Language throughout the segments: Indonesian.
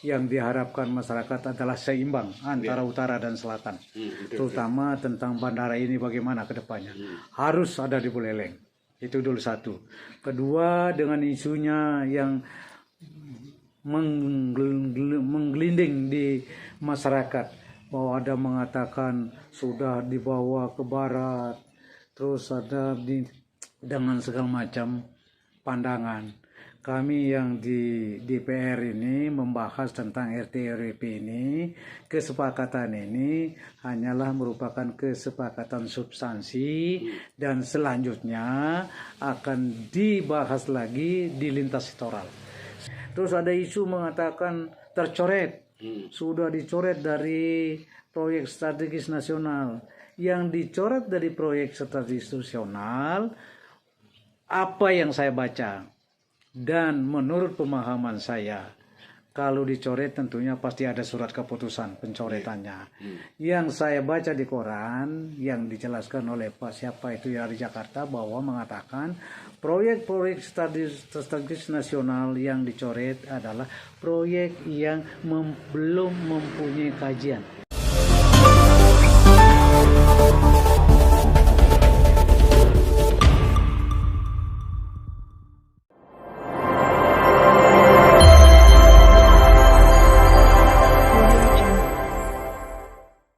yang diharapkan masyarakat adalah seimbang antara utara dan selatan. Terutama tentang bandara ini bagaimana ke depannya. Harus ada di Buleleng. Itu dulu satu. Kedua, dengan isunya yang menggelinding di masyarakat, bahwa ada mengatakan sudah dibawa ke barat, terus ada dengan segala macam pandangan. Kami yang di DPR ini membahas tentang RT-RW ini, kesepakatan ini hanyalah merupakan kesepakatan substansi dan selanjutnya akan dibahas lagi di lintas sektoral. Terus ada isu mengatakan tercoret, sudah dicoret dari proyek strategis nasional. Yang dicoret dari proyek strategis nasional, apa yang saya baca, dan menurut pemahaman saya, kalau dicoret tentunya pasti ada surat keputusan pencoretannya. Yang saya baca di koran yang dijelaskan oleh Pak siapa itu dari Jakarta, bahwa mengatakan proyek-proyek strategis nasional yang dicoret adalah proyek yang belum mempunyai kajian.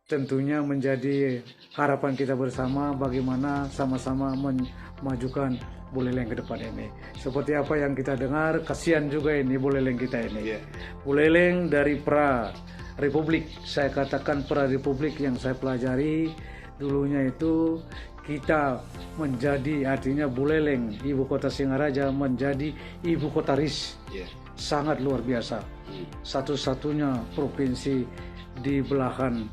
Tentunya menjadi harapan kita bersama bagaimana sama-sama memajukan Buleleng ke depan ini. Seperti apa yang kita dengar, kasihan juga ini Buleleng kita ini. Buleleng dari pra Republik, saya katakan pra Republik yang saya pelajari dulunya itu, kita menjadi, artinya Buleleng, ibu kota Singaraja menjadi ibu kota RIS. Sangat luar biasa. Satu-satunya provinsi di belahan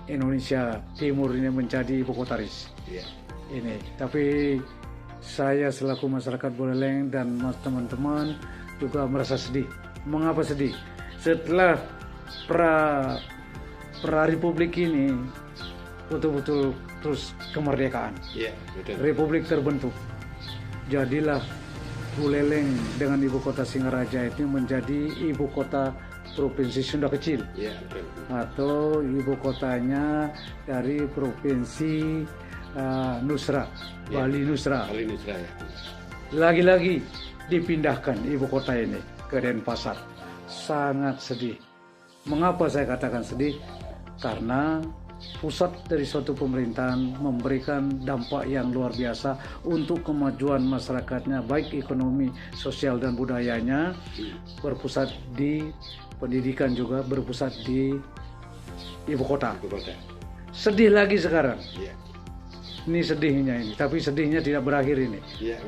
Indonesia Timur ini menjadi ibu kota RIS. Ini, tapi saya selaku masyarakat Buleleng dan teman-teman juga merasa sedih. Mengapa sedih? Setelah pra Republik ini betul-betul terus kemerdekaan, Republik terbentuk, jadilah Buleleng dengan ibu kota Singaraja itu menjadi ibu kota Provinsi Sunda Kecil, atau ibu kotanya dari Provinsi Nusra, Bali Nusra. Lagi-lagi dipindahkan ibu kota ini ke Denpasar. Sangat sedih. Mengapa saya katakan sedih? Karena pusat dari suatu pemerintahan memberikan dampak yang luar biasa untuk kemajuan masyarakatnya, baik ekonomi, sosial, dan budayanya, berpusat di pendidikan, juga berpusat di ibu kota. Sedih lagi sekarang. Ini sedihnya ini, tapi sedihnya tidak berakhir ini.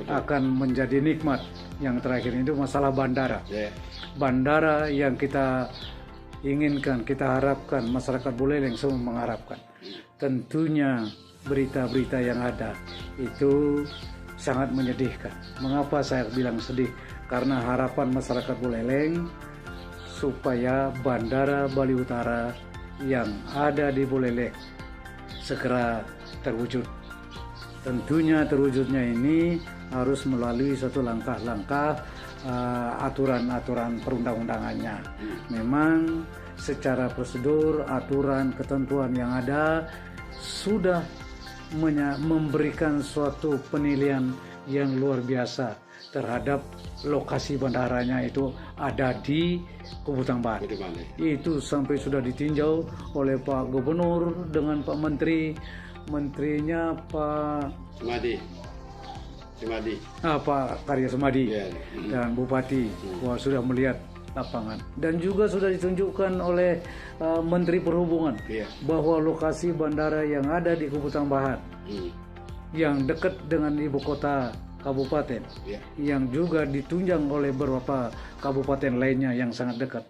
Akan menjadi nikmat. Yang terakhir itu masalah bandara. Bandara yang kita inginkan, kita harapkan, masyarakat Buleleng semua mengharapkan. Tentunya berita-berita yang ada itu sangat menyedihkan. Mengapa saya bilang sedih? Karena harapan masyarakat Buleleng supaya Bandara Bali Utara yang ada di Buleleng segera terwujud. Tentunya terwujudnya ini harus melalui satu langkah-langkah aturan-aturan perundang-undangannya. Memang secara prosedur, aturan, ketentuan yang ada sudah memberikan suatu penilaian yang luar biasa terhadap lokasi bandaranya, itu ada di Kubutang Barat. Itu sampai sudah ditinjau oleh Pak Gubernur dengan Pak Menteri, menterinya Pak Pak Karya Sumadi, dan Bupati, bahwa sudah melihat lapangan, dan juga sudah ditunjukkan oleh Menteri Perhubungan bahwa lokasi bandara yang ada di Kubutang Barat yang dekat dengan ibu kota kabupaten, yang juga ditunjang oleh beberapa kabupaten lainnya yang sangat dekat,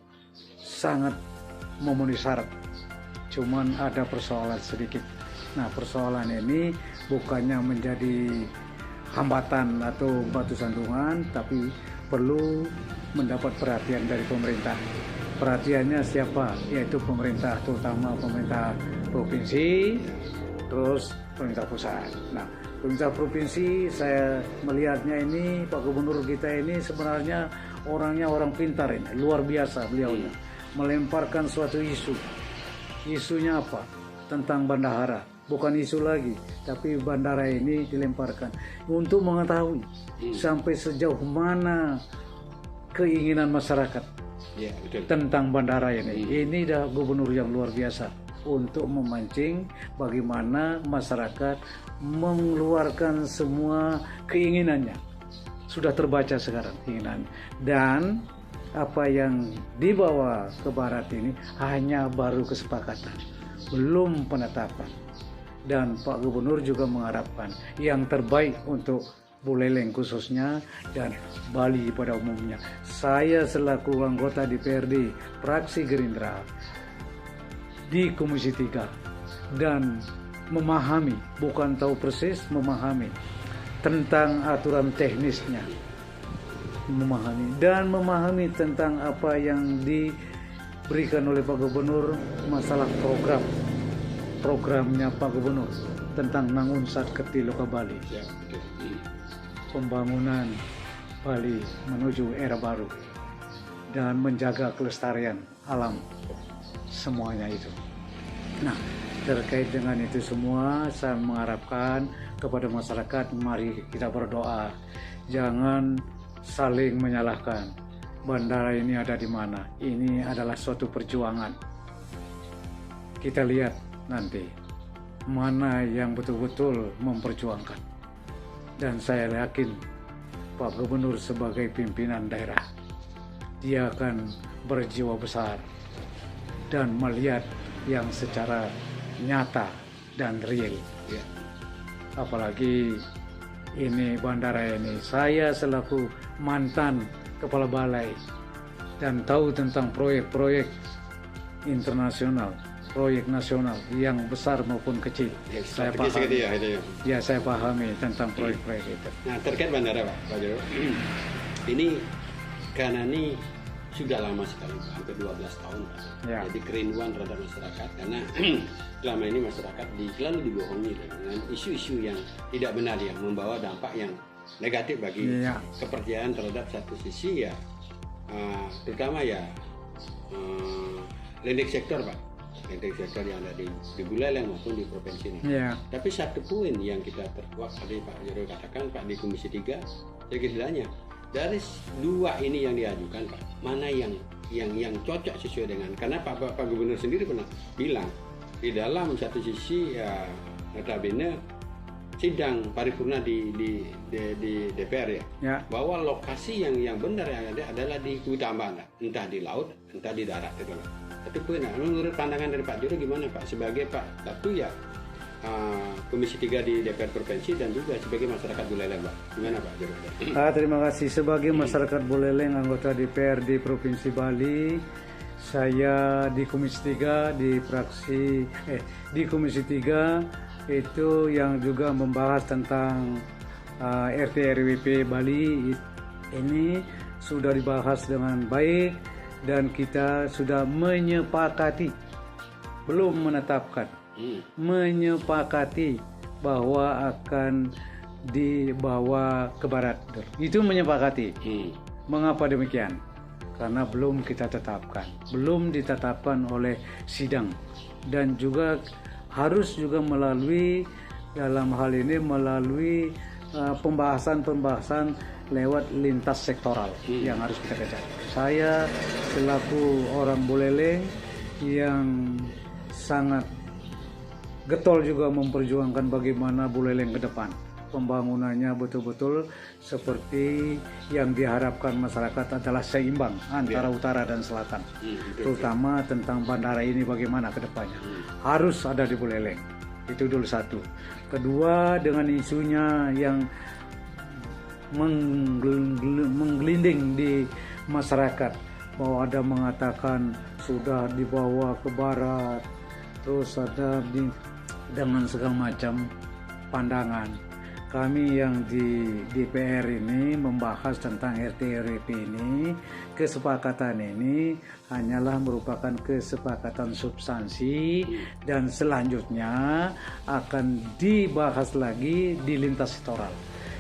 sangat memenuhi syarat. Cuman ada persoalan sedikit. Nah, persoalan ini bukannya menjadi hambatan atau batu sandungan, tapi perlu mendapat perhatian dari pemerintah. Perhatiannya siapa? Yaitu pemerintah, terutama pemerintah provinsi, terus pemerintah pusat. Nah, pemerintah provinsi, saya melihatnya ini Pak Gubernur kita ini sebenarnya orangnya orang pintar ini, luar biasa beliaunya. melemparkan suatu isu. Isunya apa? Tentang bandara. Bukan isu lagi, tapi bandara ini dilemparkan untuk mengetahui sampai sejauh mana keinginan masyarakat tentang bandara ini. Ini dah gubernur yang luar biasa untuk memancing bagaimana masyarakat mengeluarkan semua keinginannya. Sudah terbaca sekarang keinginannya. Dan apa yang dibawa ke barat ini hanya baru kesepakatan, belum penetapan. Dan Pak Gubernur juga mengharapkan yang terbaik untuk Buleleng khususnya dan Bali pada umumnya. Saya selaku anggota DPRD fraksi Gerindra di Komisi 3 dan memahami, bukan tahu persis, memahami tentang aturan teknisnya, memahami tentang apa yang diberikan oleh Pak Gubernur, masalah programnya Pak Gubernur tentang Nangun Satketi Loka Bali, pembangunan Bali menuju era baru dan menjaga kelestarian alam semuanya itu. Nah, terkait dengan itu semua saya mengharapkan kepada masyarakat, mari kita berdoa, jangan saling menyalahkan. Bandara ini ada di mana? Ini adalah suatu perjuangan. Kita lihat nanti mana yang betul-betul memperjuangkan. Dan saya yakin Pak Gubernur sebagai pimpinan daerah, dia akan berjiwa besar dan melihat yang secara nyata dan real. Apalagi ini bandara ini, saya selaku mantan kepala balai dan tahu tentang proyek-proyek internasional, proyek nasional yang besar maupun kecil. Saya pahami. Saya pahami tentang proyek-proyek itu. Nah, terkait bandara Pak Jero, ini karena ini sudah lama sekali, hampir 12 tahun Pak. Jadi kerinduan terhadap masyarakat, karena selama ini masyarakat selalu dibohongi dengan isu-isu yang tidak benar, yang membawa dampak yang negatif bagi kepercayaan terhadap satu sisi terutama landing sektor Pak, landing sektor yang ada di Buleleng maupun di provinsi ini. Tapi satu poin yang kita terkuat tadi Pak Jero katakan Pak di Komisi 3, saya kiranya dari dua ini yang diajukan Pak, mana yang cocok sesuai dengan, karena Pak Gubernur sendiri pernah bilang di dalam satu sisi notabene sidang paripurna di DPR bahwa lokasi yang benar yang ada adalah di Kuitambang, entah di laut entah di darat itu. Tapi menurut pandangan dari Pak Jero gimana Pak, sebagai Pak satu Komisi 3 di DPR Provinsi dan juga sebagai masyarakat Buleleng Pak, gimana Pak Jero? Terima kasih. Sebagai masyarakat Buleleng, anggota DPR di Provinsi Bali, saya di Komisi 3 di Komisi 3 itu yang juga membahas tentang RT RWP Bali ini sudah dibahas dengan baik dan kita sudah menyepakati, belum menetapkan, menyepakati bahwa akan dibawa ke barat. Itu menyepakati. Mengapa demikian? Karena belum kita tetapkan, belum ditetapkan oleh sidang, dan juga harus juga melalui dalam hal ini melalui pembahasan lewat lintas sektoral yang harus kita kejar. Saya selaku orang Buleleng yang sangat getol juga memperjuangkan bagaimana Buleleng ke depan. Pembangunannya betul-betul seperti yang diharapkan masyarakat adalah seimbang antara utara dan selatan. Terutama tentang bandara ini bagaimana ke depannya. Harus ada di Buleleng. Itu dulu satu. Kedua, dengan isunya yang menggelinding di masyarakat bahwa ada mengatakan sudah dibawa ke barat, terus ada dengan segala macam pandangan. Kami yang di DPR ini membahas tentang RT RWP ini, kesepakatan ini hanyalah merupakan kesepakatan substansi dan selanjutnya akan dibahas lagi di lintas sektoral.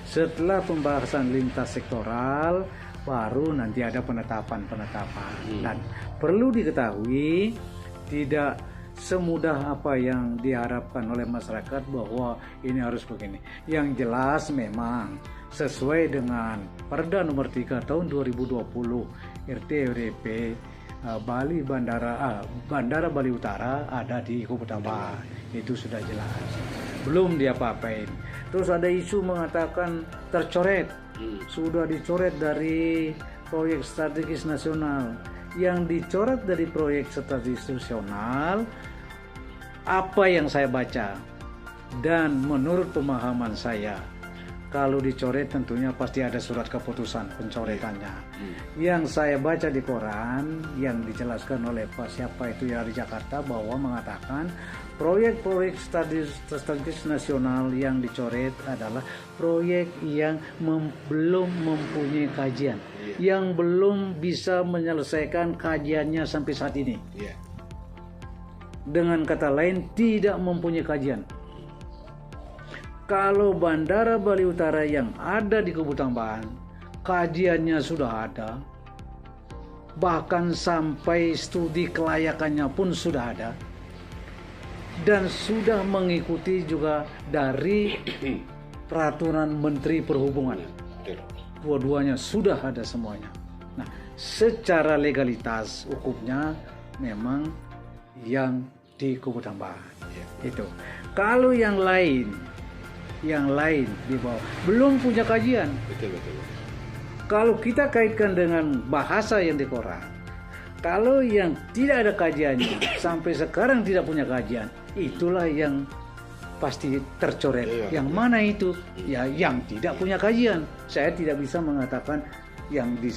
Setelah pembahasan lintas sektoral baru nanti ada penetapan dan perlu diketahui tidak semudah apa yang diharapkan oleh masyarakat bahwa ini harus begini. Yang jelas memang sesuai dengan Perda Nomor 3 Tahun 2020 RT-RP Bali Bandara Bali Utara ada di Kupetaba. Itu sudah jelas. Belum diapa-apain. Terus ada isu mengatakan tercoret. Sudah dicoret dari proyek strategis nasional. Yang dicoret dari proyek strategis nasional, apa yang saya baca dan menurut pemahaman saya, kalau dicoret tentunya pasti ada surat keputusan pencoretannya. Yang saya baca di koran yang dijelaskan oleh siapa itu dari Jakarta bahwa mengatakan proyek-proyek strategis nasional yang dicoret adalah proyek yang belum mempunyai kajian, yang belum bisa menyelesaikan kajiannya sampai saat ini. Dengan kata lain, tidak mempunyai kajian. Kalau Bandara Bali Utara yang ada di Kubu Tambahan, kajiannya sudah ada, bahkan sampai studi kelayakannya pun sudah ada, dan sudah mengikuti juga dari peraturan Menteri Perhubungan. Dua-duanya sudah ada semuanya. Nah, secara legalitas hukumnya memang yang di Kubu Tambahan. Itu. Kalau yang lain di bawah belum punya kajian. Betul. Kalau kita kaitkan dengan bahasa yang di koran, kalau yang tidak ada kajiannya sampai sekarang tidak punya kajian, itulah yang pasti tercoret. Yang mana itu? Ya yang tidak punya kajian. Saya tidak bisa mengatakan yang di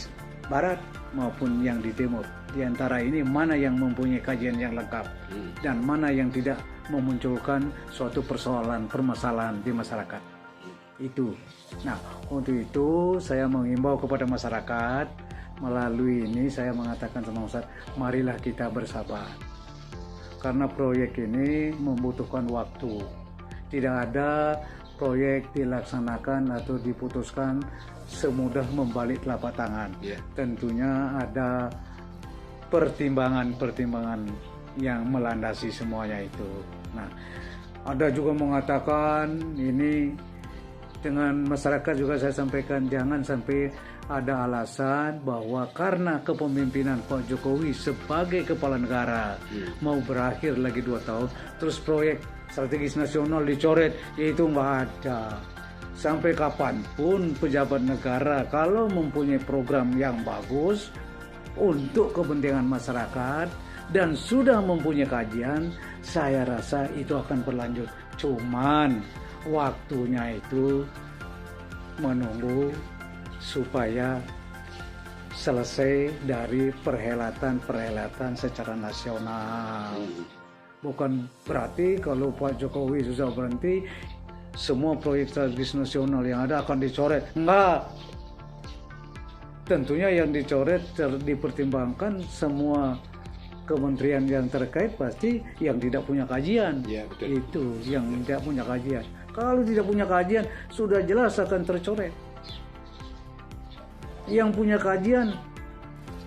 barat maupun yang di timur. Di antara ini mana yang mempunyai kajian yang lengkap dan mana yang tidak memunculkan suatu permasalahan di masyarakat. Itu. Nah, untuk itu saya mengimbau kepada masyarakat, melalui ini saya mengatakan sama Ustaz, marilah kita bersabar. Karena proyek ini membutuhkan waktu. Tidak ada proyek dilaksanakan atau diputuskan semudah membalik telapak tangan. Tentunya ada pertimbangan-pertimbangan yang melandasi semuanya itu. Nah, ada juga mengatakan ini dengan masyarakat juga saya sampaikan jangan sampai ada alasan bahwa karena kepemimpinan Pak Jokowi sebagai kepala negara mau berakhir lagi 2 tahun, terus proyek strategis nasional dicoret, itu nggak ada. Sampai kapanpun pejabat negara kalau mempunyai program yang bagus untuk kepentingan masyarakat dan sudah mempunyai kajian, saya rasa itu akan berlanjut. Cuman waktunya itu menunggu supaya selesai dari perhelatan secara nasional. Bukan berarti kalau Pak Jokowi sudah berhenti, semua proyek strategis nasional yang ada akan dicoret. Enggak. Tentunya yang dicoret dipertimbangkan semua kementerian yang terkait, pasti yang tidak punya kajian. Itu yang tidak punya kajian. Kalau tidak punya kajian sudah jelas akan tercoret. Yang punya kajian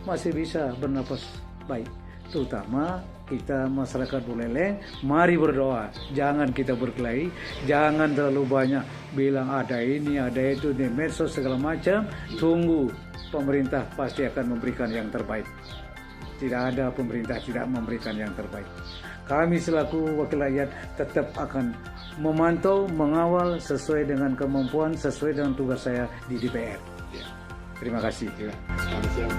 masih bisa bernapas baik. Terutama kita masyarakat Buleleng, mari berdoa. Jangan kita berkelahi, jangan terlalu banyak bilang ada ini, ada itu di medsos segala macam. Tunggu, pemerintah pasti akan memberikan yang terbaik. Tidak ada pemerintah tidak memberikan yang terbaik. Kami selaku wakil rakyat tetap akan memantau, mengawal sesuai dengan kemampuan, sesuai dengan tugas saya di DPR. Terima kasih. Selamat siang.